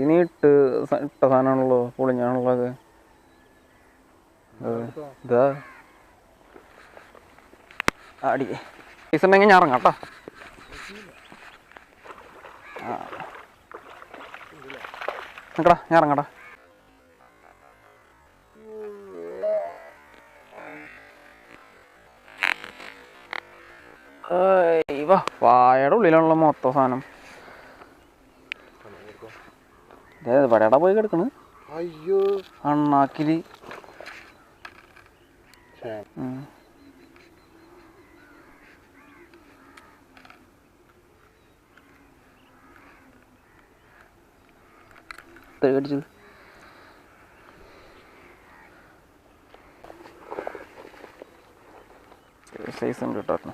ഇനി ഇട്ട സാധനമാണല്ലോ പൊളിഞ്ഞാണുള്ളത്. ഇതാ അടി പൈസ ഉണ്ടെങ്കിൽ ഞാൻ ഇറങ്ങാം കേട്ടോ. നിക്കടാ, ഞാൻ ഇറങ്ങടാ. വായയുടെ ഉള്ളിലാണല്ലോ മൊത്തം സാധനം. പടയടാ പോയി കിടക്കണ്. അയ്യോ, അണ്ണാക്കില് കടിച്ചത്. സൈസ് ഉണ്ട് കേട്ടോ.